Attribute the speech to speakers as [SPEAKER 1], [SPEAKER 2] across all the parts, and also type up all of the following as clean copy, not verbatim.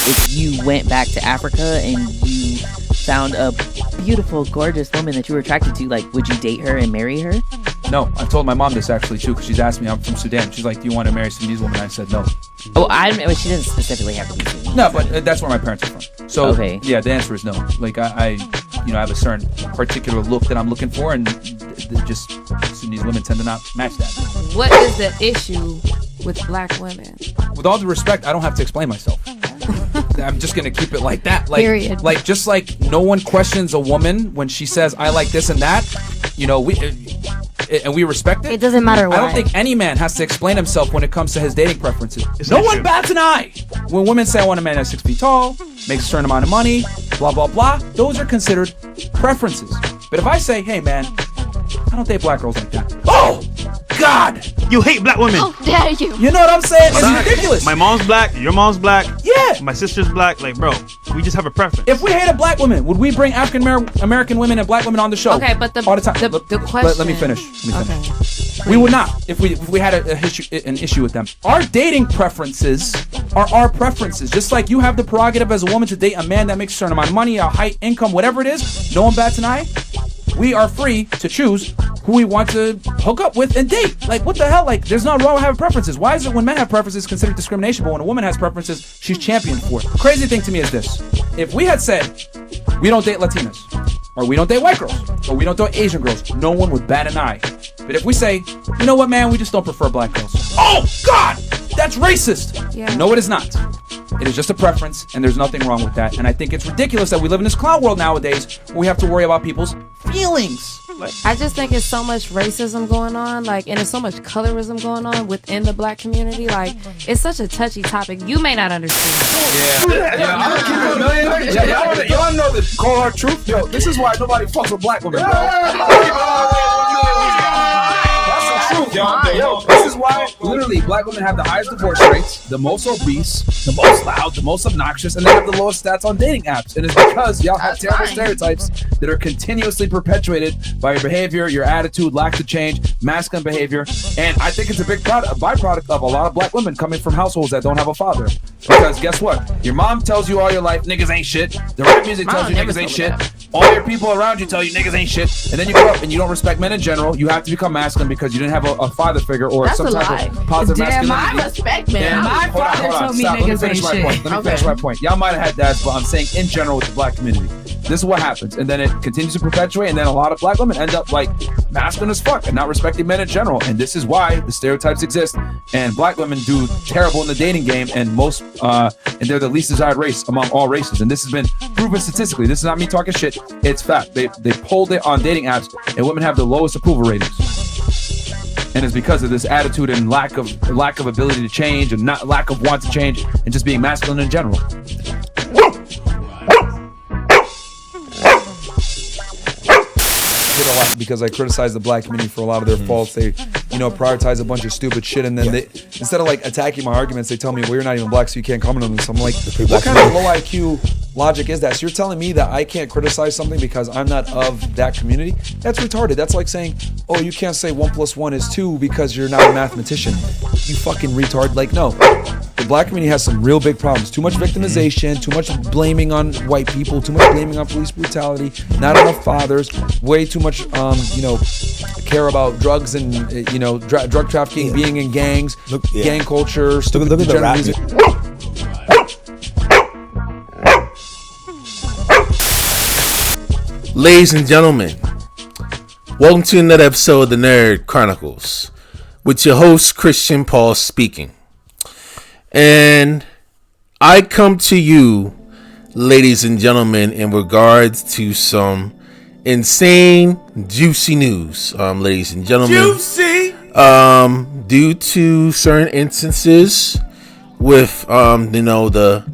[SPEAKER 1] if you went back to Africa and you found a beautiful, gorgeous woman that you were attracted to, like, would you date her and marry her?
[SPEAKER 2] No, I've told my mom this actually too, because she's asked me. I'm from Sudan. She's like, "Do you want to marry a Sudanese woman?" I said no.
[SPEAKER 1] She didn't specifically have to be Sudanese.
[SPEAKER 2] No, but that's where my parents are from. So
[SPEAKER 1] okay.
[SPEAKER 2] Yeah, the answer is no. Like I have a certain particular look that I'm looking for, and just Sudanese women tend to not match that.
[SPEAKER 3] What is the issue with black women?
[SPEAKER 2] With all due respect, I don't have to explain myself. I'm just gonna keep it like that. Like,
[SPEAKER 3] period.
[SPEAKER 2] Like just like no one questions a woman when she says I like this and that. We respect it.
[SPEAKER 3] It doesn't matter why.
[SPEAKER 2] I don't think any man has to explain himself when it comes to his dating preferences. No one bats an eye when women say I want a man that's 6 feet tall, makes a certain amount of money, blah blah blah. Those are considered preferences. But if I say, hey man, I don't date black girls like that. Oh God!
[SPEAKER 4] You hate black women.
[SPEAKER 3] How dare you?
[SPEAKER 2] You know what I'm saying? It's ridiculous.
[SPEAKER 4] My mom's black. Your mom's black.
[SPEAKER 2] Yeah.
[SPEAKER 4] My sister's black. Like, bro, we just have a preference.
[SPEAKER 2] If we hate a black woman, would we bring African American women and black women on the show?
[SPEAKER 3] Okay, but
[SPEAKER 2] all the time.
[SPEAKER 3] The question.
[SPEAKER 2] Let me finish.
[SPEAKER 3] Okay.
[SPEAKER 2] We would not if we had an issue with them. Our dating preferences are our preferences. Just like you have the prerogative as a woman to date a man that makes a certain amount of money, a height, income, whatever it is. No one bats an eye. We are free to choose who we want to hook up with and date. Like, what the hell? Like, there's nothing wrong with having preferences. Why is it when men have preferences considered discrimination, but when a woman has preferences, she's championed for it? The crazy thing to me is this. If we had said, we don't date Latinas, or we don't date white girls, or we don't date Asian girls, no one would bat an eye. But if we say, you know what, man, we just don't prefer black girls. Oh, God! That's racist!
[SPEAKER 3] Yeah.
[SPEAKER 2] No, it is not. It is just a preference, and there's nothing wrong with that. And I think it's ridiculous that we live in this clown world nowadays where we have to worry about people's feelings.
[SPEAKER 3] I just think it's so much racism going on, like, and there's so much colorism going on within the black community. Like, it's such a touchy topic. You may not understand.
[SPEAKER 5] Y'all know the cold hard truth. Yo, this is why nobody fucks with black women, bro. That's the truth, yo. This is why literally black women have the highest divorce rates, the most obese, the most loud, the most obnoxious, and they have the lowest stats on dating apps. And it's because y'all have terrible stereotypes that are continuously perpetuated by your behavior, your attitude, lack of change, masculine behavior. And I think it's a big byproduct of a lot of black women coming from households that don't have a father. Because guess what? Your mom tells you all your life niggas ain't shit. The rap music tells you niggas ain't shit. All your people around you tell you niggas ain't shit. And then you grow up and you don't respect men in general. You have to become masculine because you didn't have a father figure or some type of positive masculinity.
[SPEAKER 6] I respect men. My father told me
[SPEAKER 5] Stop.
[SPEAKER 6] niggas ain't shit.
[SPEAKER 5] Let me finish my point. Y'all might have had dads, but I'm saying in general with the black community. This is what happens. And then it continues to perpetuate, and then a lot of black women end up like masculine as fuck and not respecting men in general. And this is why the stereotypes exist. And black women do terrible in the dating game, and and they're the least desired race among all races. And this has been proven statistically. This is not me talking shit. It's fact. They polled it on dating apps, and women have the lowest approval ratings. And it's because of this attitude and lack of ability to change, and not lack of want to change, and just being masculine in general.
[SPEAKER 7] Because I criticize the black community for a lot of their faults. They, prioritize a bunch of stupid shit, and then they, instead of like attacking my arguments, they tell me, well, you're not even black, so you can't comment on this. I'm like, what kind of low IQ logic is that? So you're telling me that I can't criticize something because I'm not of that community? That's retarded. That's like saying, oh, you can't say 1 + 1 is 2 because you're not a mathematician. You fucking retard. Like, no. The black community has some real big problems. Too much victimization, too much blaming on white people, too much blaming on police brutality, not enough fathers, way too much, care about drugs and, drug trafficking, being in gangs, gang culture, stupid
[SPEAKER 8] look at the rap music.
[SPEAKER 9] Ladies and gentlemen, welcome to another episode of the Nerd Chronicles with your host, Christian Paul speaking. And I come to you, ladies and gentlemen, in regards to some insane, juicy news, ladies and gentlemen.
[SPEAKER 8] Juicy!
[SPEAKER 9] Due to certain instances with, the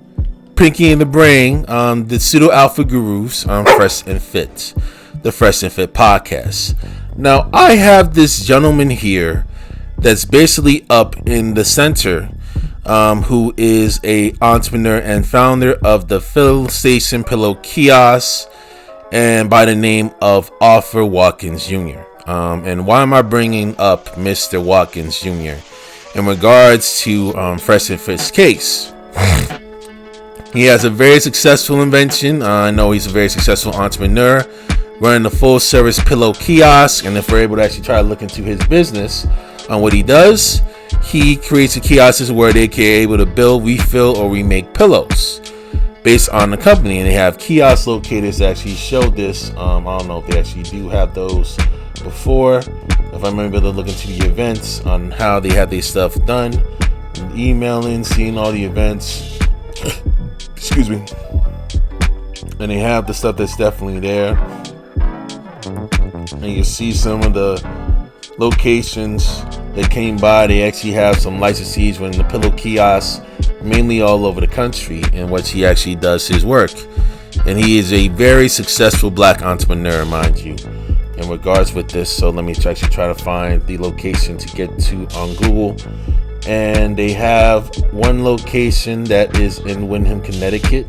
[SPEAKER 9] Pinky and the Brain, the pseudo alpha gurus, Fresh&Fit, the Fresh&Fit podcast. Now, I have this gentleman here that's basically up in the center, who is a entrepreneur and founder of the Fill Station Pillow Kiosk, and by the name of Arthur Watkins Jr. And why am I bringing up Mr. Watkins Jr. in regards to Fresh&Fit's case? He has a very successful invention. I know he's a very successful entrepreneur, running a full-service pillow kiosk. And if we're able to actually try to look into his business on what he does, he creates a kiosk where they can able to build, refill, or remake pillows based on the company. And they have kiosk locators that actually showed this. I don't know if they actually do have those before. If I remember to look into the events on how they had their stuff done, and emailing, seeing all the events. Excuse me. And they have the stuff that's definitely there. And you see some of the locations that came by. They actually have some licensees running the pillow kiosks, mainly all over the country, in which he actually does his work. And he is a very successful black entrepreneur, mind you, in regards with this. So let me actually try to find the location to get to on Google. And they have one location that is in Windham, Connecticut.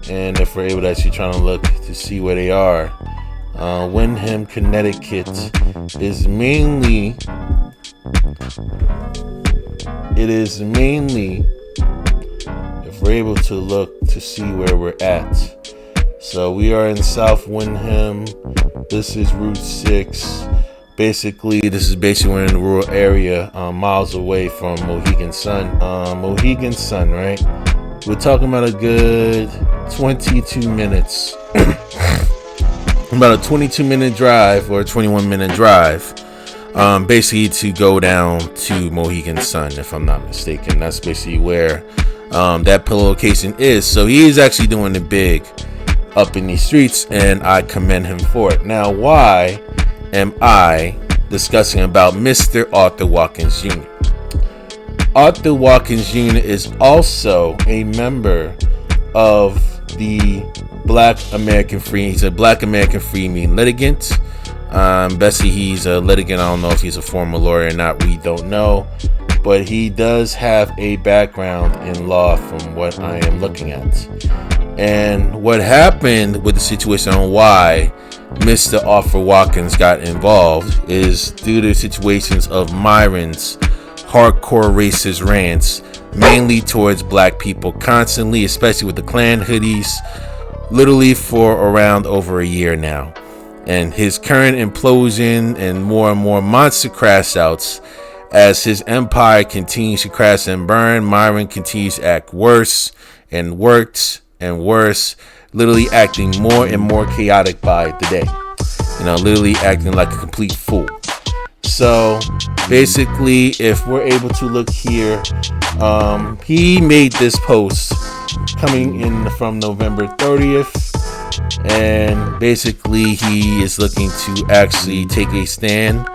[SPEAKER 9] And if we're able to actually try to look to see where they are, Windham, Connecticut is mainly, if we're able to look to see where we're at. So we are in South Windham. This is Route 6. Basically, this is basically we're in the rural area, miles away from Mohegan Sun. Mohegan Sun, right? We're talking about a good 22 minutes. About a 22-minute drive or a 21-minute drive, basically to go down to Mohegan Sun, if I'm not mistaken. That's basically where that pillow location is. So he is actually doing it big up in these streets, and I commend him for it. Now, why am I discussing about Mr. Arthur Watkins Jr.? Arthur Watkins Jr. is also a member of the Black American Free. He's a Black American Free Men litigant. Bessie, he's a litigant. I don't know if he's a former lawyer or not. We don't know. But he does have a background in law from what I am looking at. And what happened with the situation on why Mr. Arthur Watkins got involved is due to situations of Myron's hardcore racist rants, mainly towards black people constantly, especially with the Klan hoodies, literally for around over a year now. And his current implosion and more monster crash outs as his empire continues to crash and burn. Myron continues to act worse and worse and worse, literally acting more and more chaotic by the day. Literally acting like a complete fool. So basically, if we're able to look here, he made this post coming in from November 30th, and basically he is looking to actually take a stand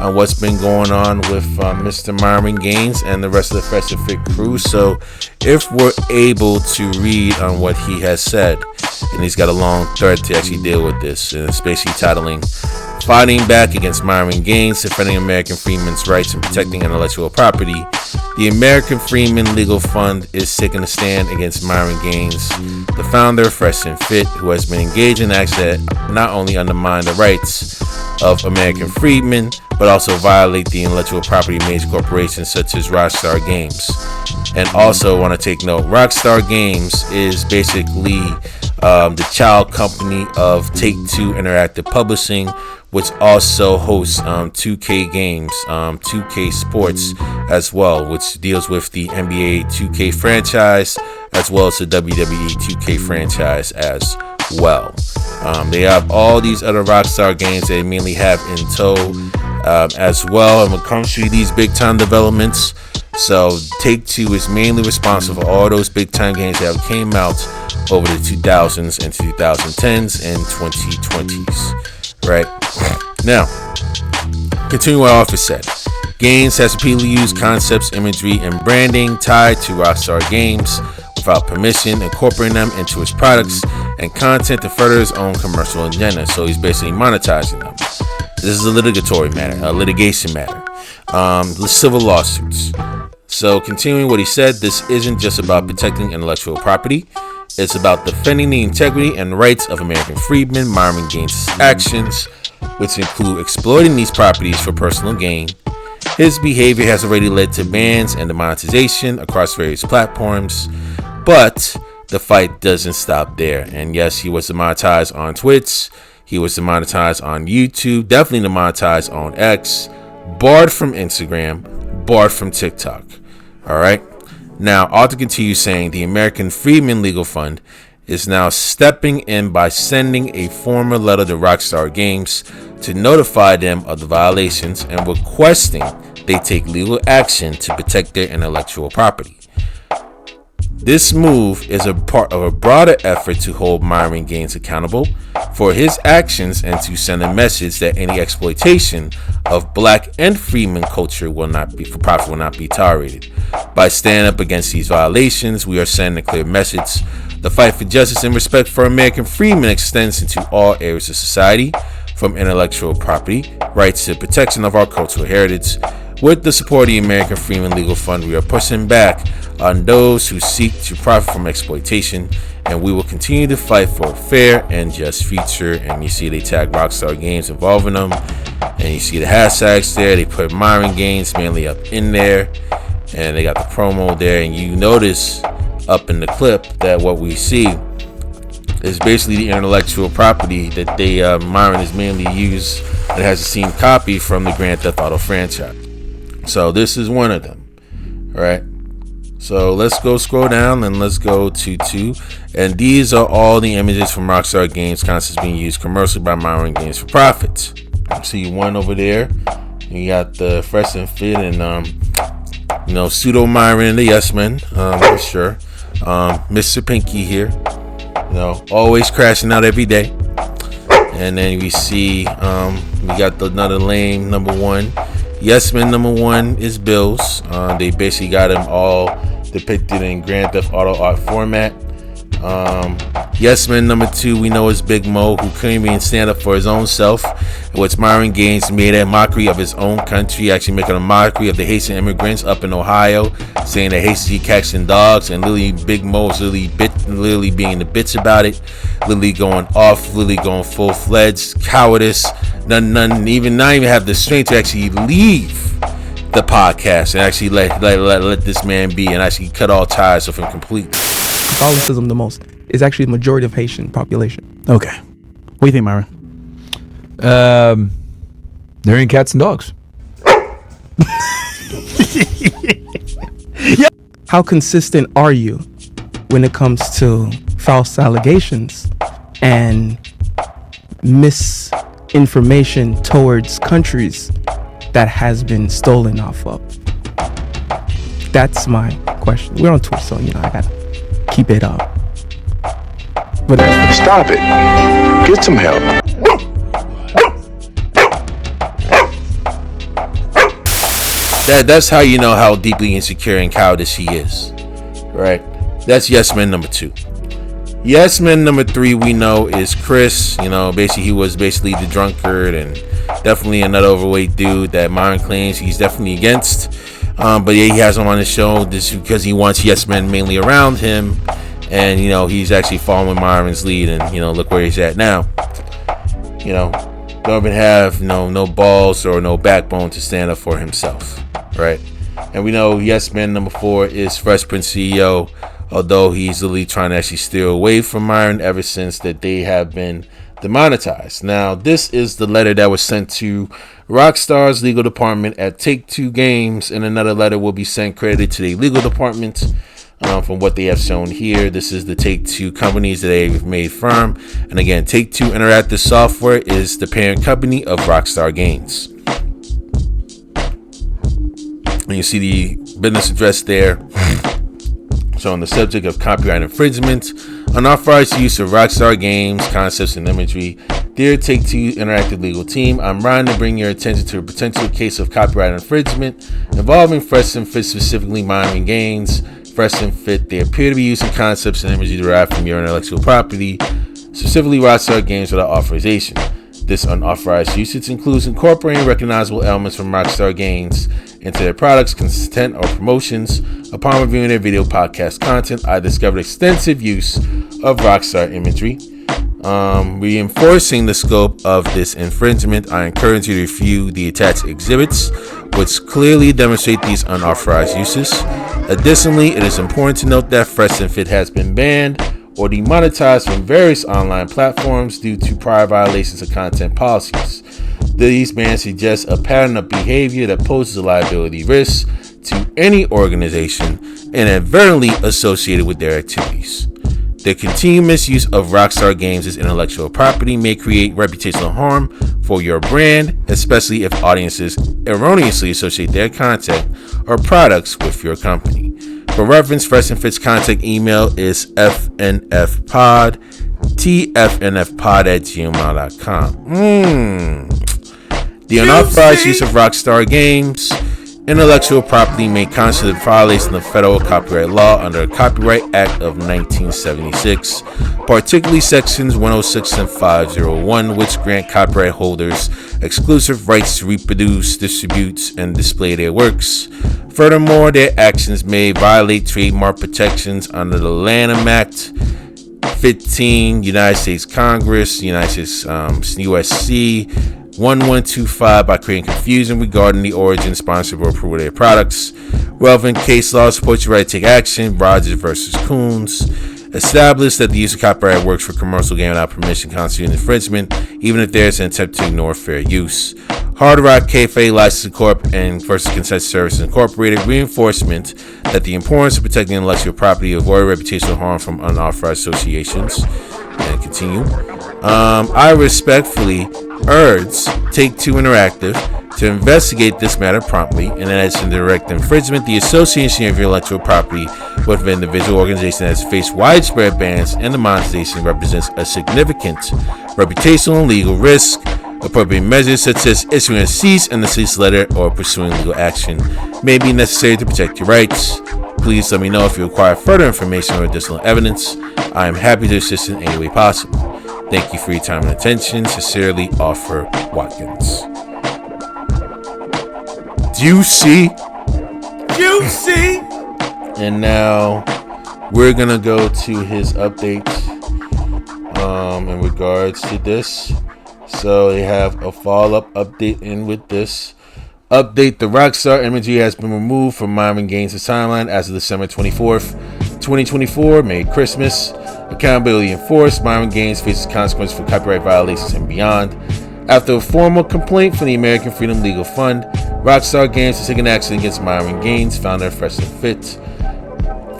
[SPEAKER 9] on what's been going on with Mr. Myron Gaines and the rest of the Fresh&Fit crew. So if we're able to read on what he has said, and he's got a long thread to actually deal with this, and it's basically titling "Fighting Back Against Myron Gaines, Defending American Freemen's Rights and Protecting Intellectual Property." The American Freemen Legal Fund is taking a stand against Myron Gaines, the founder of Fresh&Fit, who has been engaged in acts that not only undermine the rights of American freedmen, but also violate the intellectual property of major corporations such as Rockstar Games. And also want to take note, Rockstar Games is basically the child company of Take-Two Interactive Publishing, which also hosts 2K games, 2K Sports as well, which deals with the NBA 2K franchise as well as the WWE 2K franchise as well. They have all these other Rockstar games they mainly have in tow as well, and when it comes to these big time developments. So Take-Two is mainly responsible for all those big time games that came out over the 2000s and 2010s and 2020s. Right now, continuing what Arthur said, Gaines has repeatedly used concepts, imagery, and branding tied to Rockstar Games without permission, incorporating them into his products and content to further his own commercial agenda. So he's basically monetizing them. This is a litigatory matter, a litigation matter, civil lawsuits. So continuing what he said, this isn't just about protecting intellectual property. It's about defending the integrity and rights of American freedmen. Myron Gaines' actions, which include exploiting these properties for personal gain. His behavior has already led to bans and demonetization across various platforms, but the fight doesn't stop there. And yes, he was demonetized on Twitch. He was demonetized on YouTube. Definitely demonetized on X. Barred from Instagram. Barred from TikTok. All right. Now, Arthur continues saying the American Freedmen Legal Fund is now stepping in by sending a formal letter to Rockstar Games to notify them of the violations and requesting they take legal action to protect their intellectual property. This move is a part of a broader effort to hold Myron Gaines accountable for his actions and to send a message that any exploitation of black and freeman culture will not be tolerated. By standing up against these violations, we are sending a clear message. The fight for justice and respect for American freemen extends into all areas of society, from intellectual property rights to protection of our cultural heritage. With the support of the American Freemen Legal Fund, we are pushing back on those who seek to profit from exploitation, and we will continue to fight for a fair and just future. And you see they tag Rockstar Games involving them, and you see the hashtags there. They put Myron Gaines mainly up in there, and they got the promo there. And you notice up in the clip that what we see is basically the intellectual property that they Myron has mainly used that has the same copy from the Grand Theft Auto franchise. So this is one of them. All right. So let's go scroll down and let's go to 2. And these are all the images from Rockstar Games concepts being used commercially by Myron Gaines for profit. You see one over there. You got the Fresh&Fit and pseudo Myron, the Yes Men, for sure. Mr. Pinky here. Always crashing out every day. And then we see we got another lane, number 1. Yes Men number 1 is Bills. They basically got him all depicted in Grand Theft Auto art format. Yes Men number 2 we know is Big Mo, who couldn't even stand up for his own self, which Myron Gaines made a mockery of his own country, actually making a mockery of the Haitian immigrants up in Ohio, saying that Haitians eat cats and dogs, and literally Big Mo was literally being the bitch about it, literally going off, literally going full-fledged cowardice, not even have the strength to actually leave the podcast and actually let this man be and actually cut all ties with him completely.
[SPEAKER 8] Autism the most is actually the majority of Haitian population.
[SPEAKER 4] Okay. What do you think, Myron?
[SPEAKER 5] They're in cats and dogs.
[SPEAKER 8] Yeah. How consistent are you when it comes to false allegations and misinformation towards countries that has been stolen off of? That's my question. We're on Twitch, so I gotta keep it up. But
[SPEAKER 10] stop it. Get some help.
[SPEAKER 9] That's how you know how deeply insecure and cowardice he is, right? That's Yes Man number 2. Yes Man number 3 we know is Chris. Basically he was basically the drunkard and definitely another overweight dude that Myron claims he's definitely against. But yeah, he has him on the show this because he wants Yes Men mainly around him, and he's actually following Myron's lead, and look where he's at now. Don't even have no balls or no backbone to stand up for himself, right? And we know Yes Man number 4 is Fresh Prince CEO, although he's literally trying to actually steer away from Myron ever since that they have been demonetized. Now, this is the letter that was sent to Rockstar's legal department at Take-Two Games, and another letter will be sent credited to the legal department. From what they have shown here, this is the Take-Two companies that they've made firm. And again, Take-Two Interactive Software is the parent company of Rockstar Games. And you see the business address there. So on the subject of copyright infringement, unauthorized use of Rockstar Games, concepts, and imagery. Dear Take-Two Interactive legal team, I'm trying to bring your attention to a potential case of copyright infringement involving Fresh&Fit, specifically Myron Gaines. Fresh&Fit, they appear to be using concepts and imagery derived from your intellectual property, specifically Rockstar Games, without authorization. This unauthorized usage includes incorporating recognizable elements from Rockstar Games into their products, content, or promotions. Upon reviewing their video podcast content, I discovered extensive use of Rockstar imagery. Reinforcing the scope of this infringement, I encourage you to review the attached exhibits, which clearly demonstrate these unauthorized uses. Additionally, it is important to note that Fresh&Fit has been banned or demonetized from various online platforms due to prior violations of content policies. These bans suggest a pattern of behavior that poses a liability risk to any organization inadvertently associated with their activities. The continued misuse of Rockstar Games' intellectual property may create reputational harm for your brand, especially if audiences erroneously associate their content or products with your company. For reference, Fresh&Fit's contact email is fnfpod@gmail.com. The unauthorized use of Rockstar Games intellectual property may constitute a violation of federal copyright law under the Copyright Act of 1976, particularly sections 106 and 501, which grant copyright holders exclusive rights to reproduce, distribute, and display their works. Furthermore, their actions may violate trademark protections under the Lanham Act 15, United States Congress, United States USC 1125 by creating confusion regarding the origin, sponsorship, or approval of their products. Relevant case law supports your right to take action. Rogers versus Coons established that the use of copyright works for commercial game without permission constitutes infringement, even if there is an attempt to ignore fair use. Hard Rock Cafe Licensing Corp. and versus Consent Services Incorporated reinforcement that the importance of protecting intellectual property avoid reputational harm from unauthorized associations. And continue. I respectfully urge Take-Two Interactive to investigate this matter promptly, and as in direct infringement, the association of your intellectual property with an individual organization that has faced widespread bans and demonetization represents a significant reputational and legal risk. Appropriate measures such as issuing a cease and desist letter or pursuing legal action may be necessary to protect your rights. Please let me know if you require further information or additional evidence. I am happy to assist in any way possible. Thank you for your time and attention. Sincerely, Offer Watkins. Juicy. And now we're gonna go to his update in regards to this. So they have a follow-up update in with this. Update: the Rockstar imagery has been removed from Myron Gaines' timeline as of December 24th, 2024. Merry Christmas. Accountability enforced. Myron Gaines faces consequences for copyright violations and beyond. After a formal complaint from the American Freedom Legal Fund, Rockstar Games has taken action against Myron Gaines, founder of Fresh&Fit,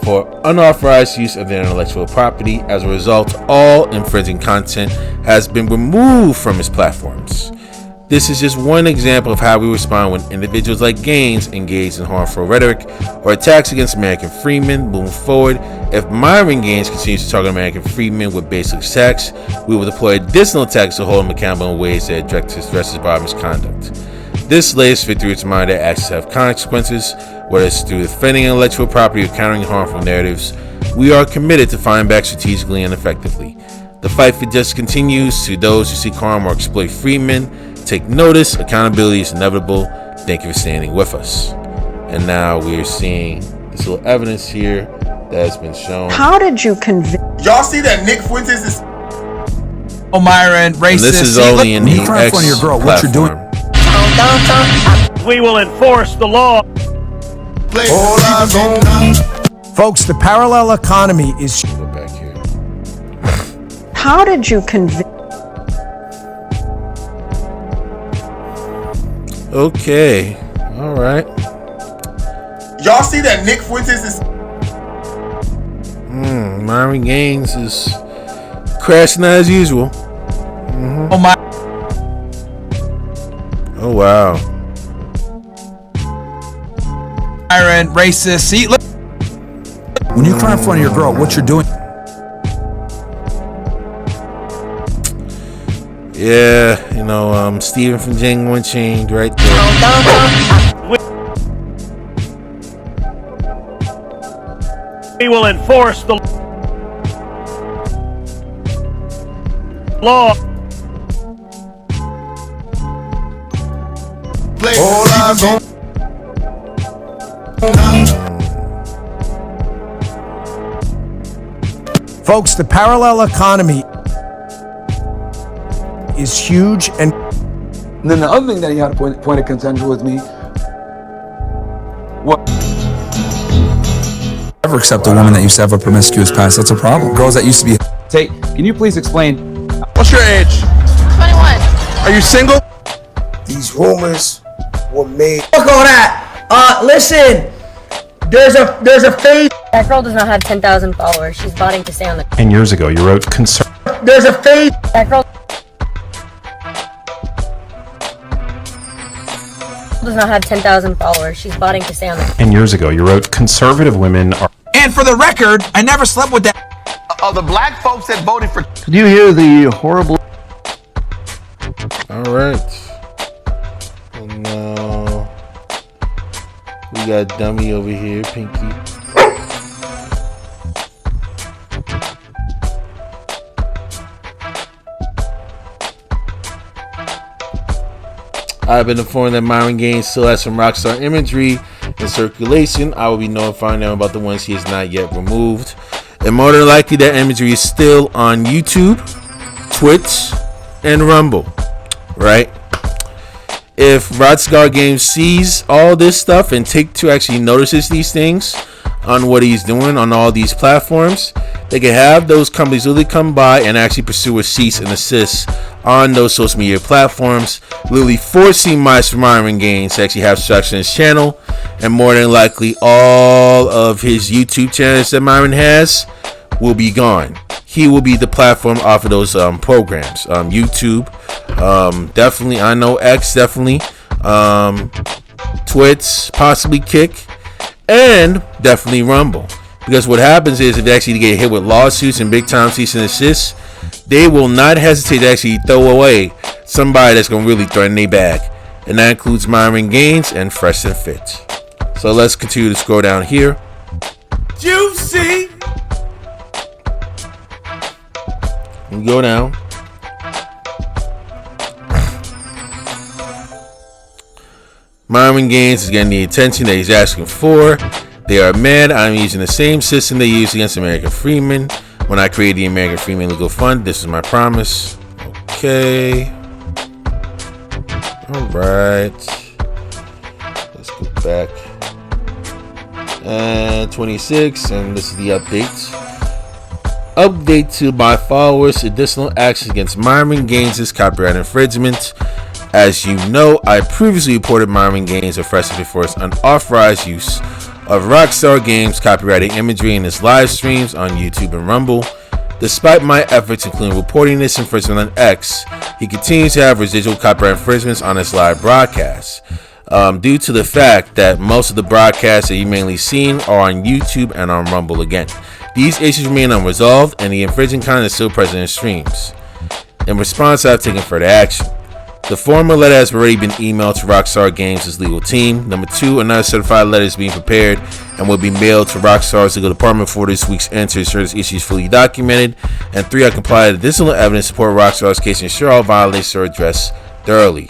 [SPEAKER 9] for unauthorized use of their intellectual property. As a result, all infringing content has been removed from its platforms. This is just one example of how we respond when individuals like Gaines engage in harmful rhetoric or attacks against American freedmen. Moving forward, if Myron Gaines continues to target American freedmen with baseless attacks, we will deploy additional attacks to hold him accountable in ways that address his misconduct. This latest victory is a reminder that actions have consequences, whether it's through defending intellectual property or countering harmful narratives. We are committed to fighting back strategically and effectively. The fight for justice continues. To those who seek harm or exploit freemen, take notice. Accountability is inevitable. Thank you for standing with us. And now we are seeing this little evidence here that has been shown.
[SPEAKER 11] How did you convince?
[SPEAKER 12] Y'all see that Nick Fuentes is?
[SPEAKER 5] Oh, Myron, racist.
[SPEAKER 9] And this is only in the
[SPEAKER 5] you trying to
[SPEAKER 9] X
[SPEAKER 5] your girl, what
[SPEAKER 9] platform.
[SPEAKER 5] you're doing?
[SPEAKER 13] We will enforce the law.
[SPEAKER 14] Folks, the parallel economy is.
[SPEAKER 9] Go back here.
[SPEAKER 11] How did you convince?
[SPEAKER 9] Okay. All right.
[SPEAKER 12] Y'all see that Nick Fuentes is?
[SPEAKER 9] Myron Gaines is crashing as usual.
[SPEAKER 5] Oh my.
[SPEAKER 9] Oh wow.
[SPEAKER 5] Myron, racist. See, look. When you cry in front of your girl, what you're doing?
[SPEAKER 9] Yeah, you know, Steven from Django Unchained right there.
[SPEAKER 13] We will enforce the law.
[SPEAKER 14] Folks, the parallel economy is huge, and
[SPEAKER 7] then the other thing that he had a point of contention with me Never accept a woman that used to have a promiscuous past. That's a problem. Girls that used to be.
[SPEAKER 2] Tate, can you please explain?
[SPEAKER 15] What's your age?
[SPEAKER 16] 21.
[SPEAKER 15] Are you single?
[SPEAKER 17] These rumors were made.
[SPEAKER 18] Fuck all that. Listen. There's a phase.
[SPEAKER 16] That girl does not have 10,000 followers. She's botting to stay on the.
[SPEAKER 19] 10 years ago, you wrote
[SPEAKER 18] There's a phase.
[SPEAKER 16] That girl does not have 10,000 followers. She's botting to stay on the.
[SPEAKER 19] 10 years ago, you wrote conservative women are.
[SPEAKER 14] And for the record, I never slept with that.
[SPEAKER 15] Of the black folks that voted for.
[SPEAKER 20] Did you hear the horrible?
[SPEAKER 9] All right. And now we got Dummy over here, Pinky. I've been informed that Myron Gaines still has some Rockstar imagery in circulation. I will be notifying them about the ones he has not yet removed. And more than likely, that imagery is still on YouTube, Twitch, and Rumble. Right? If Rockstar Games sees all this stuff and Take-Two actually notices these things on what he's doing on all these platforms, they can have those companies really come by and actually pursue a cease and desist on those social media platforms, literally forcing Myron Gaines to actually have structure in his channel, and more than likely all of his YouTube channels that Myron has will be gone. He will be the platform off of those programs. YouTube, definitely. I know X, definitely. Twitch, possibly Kick, and definitely Rumble. Because what happens is if they actually get hit with lawsuits and big time cease and desist, they will not hesitate to actually throw away somebody that's going to really threaten their bag. And that includes Myron Gaines and Fresh&Fit. So let's continue to scroll down here.
[SPEAKER 15] Juicy.
[SPEAKER 9] And go down. Myron Gaines is getting the attention that he's asking for. They are mad I'm using the same system they used against American Freemen. When I created the American Freemen Legal Fund, this is my promise. Okay. Alright. Let's go back. And 26, and this is the update. Update to my followers: additional actions against Myron Gaines' copyright infringement. As you know, I previously reported Myron Gaines of Fresh&Fit for his unauthorized use of Rockstar Games copyrighted imagery in his live streams on YouTube and Rumble. Despite my efforts, including reporting this infringement on X, he continues to have residual copyright infringements on his live broadcasts. Due to the fact that most of the broadcasts that you mainly seen are on YouTube and on Rumble again. These issues remain unresolved, and the infringing content is still present in streams. In response, I have taken further action. The former letter has already been emailed to Rockstar Games' legal team. Number 2, another certified letter is being prepared and will be mailed to Rockstar's legal department for this week's end to ensure this issue is fully documented. And 3, I complied with additional evidence to support Rockstar's case and ensure all violations are addressed thoroughly.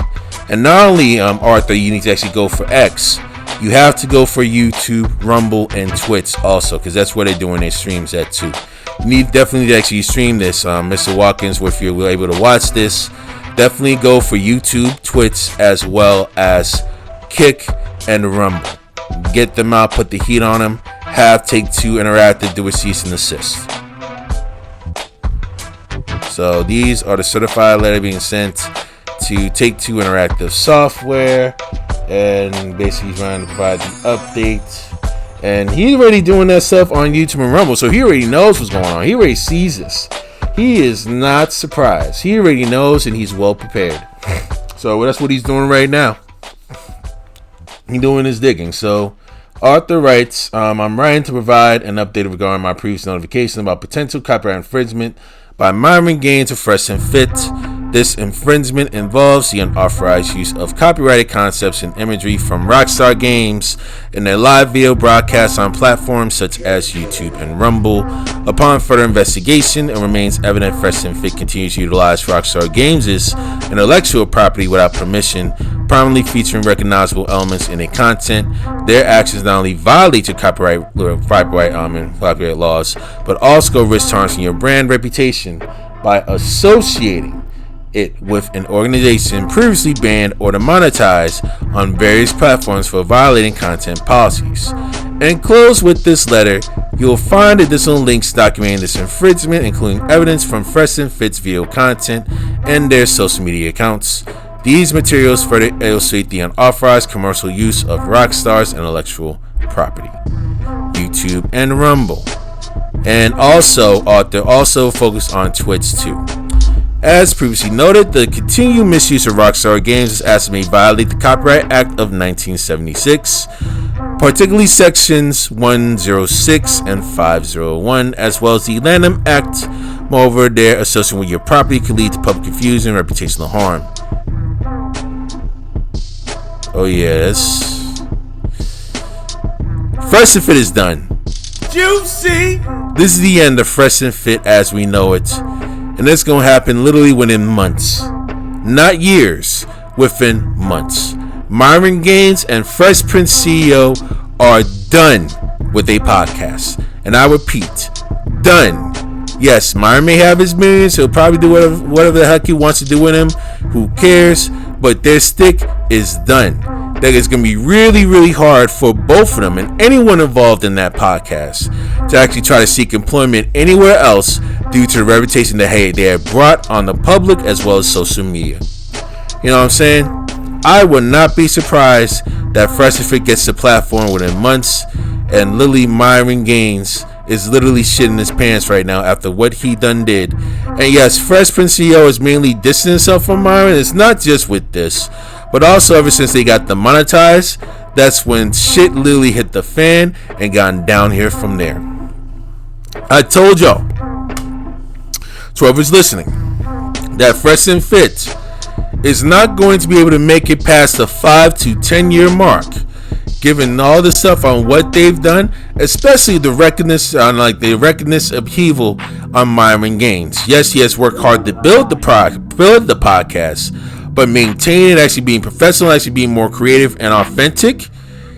[SPEAKER 9] And not only, Arthur, you need to actually go for X, you have to go for YouTube, Rumble, and Twitch also, because that's where they're doing their streams at too. You need definitely to actually stream this, Mr. Watkins, if you're able to watch this. Definitely go for YouTube, Twitch, as well as Kick and Rumble. Get them out, put the heat on them, have Take-Two Interactive do a cease and desist. So these are the certified letter being sent to Take-Two Interactive Software, and basically trying to provide the update. And he's already doing that stuff on YouTube and Rumble, so he already knows what's going on. He already sees this. He is not surprised. He already knows, and he's well prepared. So that's what he's doing right now. He's doing his digging. So Arthur writes, I'm writing to provide an update regarding my previous notification about potential copyright infringement by Myron Gaines of Fresh&Fit. This infringement involves the unauthorized use of copyrighted concepts and imagery from Rockstar Games in their live video broadcasts on platforms such as YouTube and Rumble. Upon further investigation, it remains evident Fresh&Fit continues to utilize Rockstar Games' intellectual property without permission, prominently featuring recognizable elements in their content. Their actions not only violate your copyright laws, but also risk tarnishing your brand reputation by associating it with an organization previously banned or demonetized on various platforms for violating content policies. And close with this letter You will find additional links documenting this infringement, including evidence from Fresh&Fit's video content and their social media accounts. These materials further illustrate the unauthorized commercial use of Rockstar's intellectual property. YouTube and Rumble. And also, author also focused on Twitch too. As previously noted, the continued misuse of Rockstar Games is estimated to violate the Copyright Act of 1976, particularly sections 106 and 501, as well as the Lanham Act. Moreover, their association with your property could lead to public confusion and reputational harm. Oh yes. Fresh&Fit is done.
[SPEAKER 15] Juicy.
[SPEAKER 9] This is the end of Fresh&Fit as we know it. And it's going to happen literally within months. Not years, within months. Myron Gaines and Fresh Prince CEO are done with a podcast. And I repeat, done. Yes, Myron may have his millions. He'll probably do whatever the heck he wants to do with him. Who cares? But their stick is done. That it's going to be really, really hard for both of them and anyone involved in that podcast to actually try to seek employment anywhere else due to the reputation that they have brought on the public as well as social media. You know what I'm saying? I would not be surprised that Fresh&Fit gets the platform within months, and literally Myron Gaines is literally shitting his pants right now after what he done did. And yes, Fresh Prince CEO is mainly distancing himself from Myron. It's not just with this, but also ever since they got demonetized, that's when shit literally hit the fan and gone down here from there. I told y'all, to whoever's listening, that Fresh&Fit is not going to be able to make it past the 5 to 10 year mark, given all the stuff on what they've done, especially the recognition upheaval on Myron Gaines. Yes, he has worked hard to build the podcast, but maintain it, actually being professional, actually being more creative and authentic,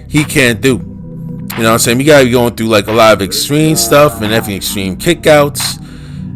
[SPEAKER 9] he can't do. You know what I'm saying? You gotta be going through like a lot of extreme stuff and having extreme kickouts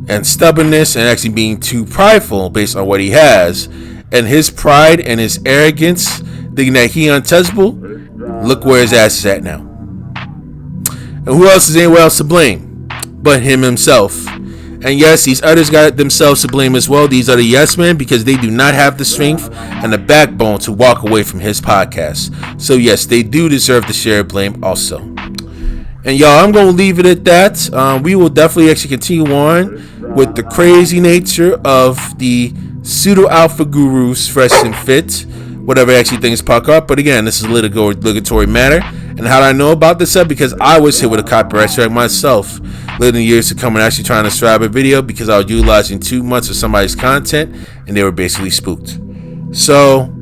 [SPEAKER 9] and stubbornness and actually being too prideful based on what he has. And his pride and his arrogance, thinking that he untouchable, look where his ass is at now. And who else is anywhere else to blame but him himself? And yes, these others got themselves to blame as well. These are the yes men, because they do not have the strength and the backbone to walk away from his podcast. So yes, they do deserve to share blame also. And y'all, I'm going to leave it at that. We will definitely actually continue on with the crazy nature of the pseudo alpha gurus, Fresh&Fit, whatever actually things pop up. But again, this is a litigatory matter. And how do I know about this stuff? Because I was hit with a copyright strike myself, living years to come and actually trying to strap a video because I was utilizing too much of somebody's content and they were basically spooked. So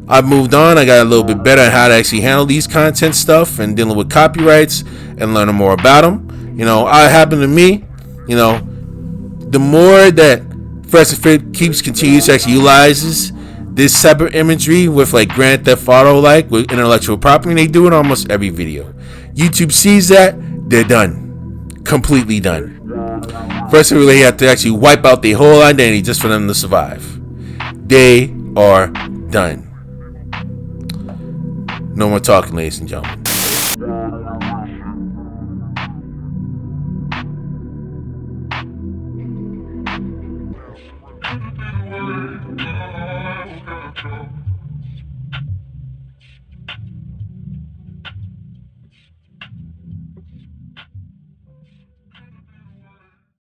[SPEAKER 9] I've moved on. I got a little bit better at how to actually handle these content stuff and dealing with copyrights and learning more about them. You know, it happened to me. You know, the more that Fresh&Fit continues to actually utilizes this separate imagery with like Grand Theft Auto, like with intellectual property, they do it almost every video. YouTube sees that, they're done, completely done. First, they have to actually wipe out their whole identity just for them to survive. They are done. No more talking, ladies and gentlemen.